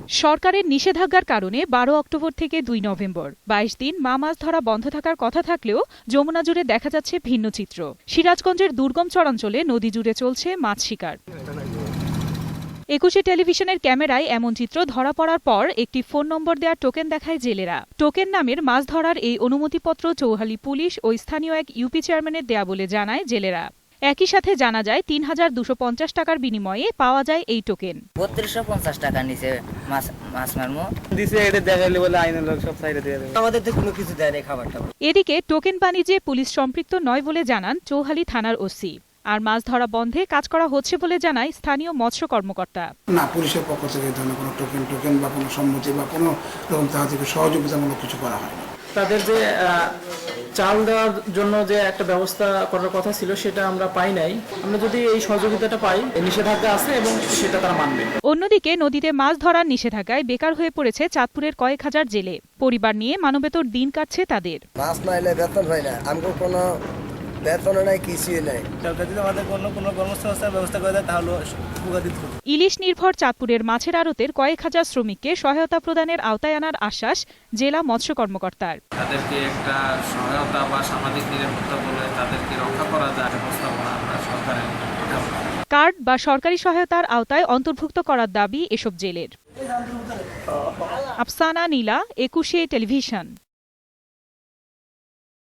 সরকারের নিষেধাজ্ঞার কারণে ১২ অক্টোবর থেকে ২ নভেম্বর ২২ দিন মাছ ধরা বন্ধ থাকার কথা থাকলেও যমুনা জুড়ে দেখা যাচ্ছে ভিন্ন চিত্র। সিরাজগঞ্জের দুর্গম চরাঞ্চলে নদী জুড়ে চলছে মাছ শিকার। ২১ টেলিভিশনের ক্যামেরায় এমন চিত্র ধরা পড়ার পর একটি ফোন নম্বর দেওয়ার টোকেন দেখায় জেলেরা। টোকেন নামের মাছ ধরার এই অনুমতিপত্র চৌহালি পুলিশ ও স্থানীয় এক ইউপি চেয়ারম্যানের দেয়া বলে জানায় জেলেরা। একই সাথে জানা যায় ৩,২৫০ টাকার বিনিময়ে পাওয়া যায় এই টোকেন। ৩২৫০ টাকা নিচে মাছ মারমু দিছে, এটা দেখাইলে বলে আইনের লোক সব সাইডে দিয়ে দেবে। আমাদের তো কোনো কিছু দেয় না খাবারটা। এদিকে টোকেন বাণিজ্যে পুলিশ সম্পৃক্ত নয় বলে জানান চৌহালি থানার ওসি। আর মাছ ধরা বন্ধে কাজ করা হচ্ছে বলে জানায় স্থানীয় মৎস্য কর্মকর্তা। না, পুলিশের পক্ষ থেকে ধরনের কোনো টোকেন বা কোনো সম্মতি বা কোনো রকম তাদের থেকে সহযোগিতামূলক কিছু করা হয় না। তাদের যে চাল দেওয়ার জন্য যে একটা ব্যবস্থা করার কথা ছিল সেটা আমরা পাই নাই। আমরা যদি এই সহযোগিতাটা পাই, নিষেধাজ্ঞা আছে এবং সেটা তারা মানবে। অন্যদিকে নদীতে মাছ ধরার নিষেধাজ্ঞায় বেকার হয়ে পড়েছে চাঁদপুরের কয়েক হাজার জেলে। পরিবার নিয়ে মানবেতর দিন কাটছে তাদের। মাছ মারলে বেতন হয় না, আমাকে কোনো বেতন নাই, কিছুই নাই। সরকার যদি আমাদের কোনো কর্মসংস্থানের ব্যবস্থা করে দেয় তাহলে উপকারিত হবে। ইলিশ নির্ভর চাঁদপুরের মাছের আড়তের কয়েক হাজার শ্রমিককে সহায়তা প্রদানের আওতায় আনার আশ্বাস জেলা মৎস্য কর্মকর্তার। তাদেরকে একটা সহায়তা বা সামাজিক নিরাপত্তা বলে তাদেরকে রক্ষা করা যায় ব্যবস্থাপনা আমরা সরকারের কার্ড বা সরকারি সহায়তার আওতায় অন্তর্ভুক্ত করার দাবি এসব জেলের। আফসানা নীলা, ২১ টেলিভিশন।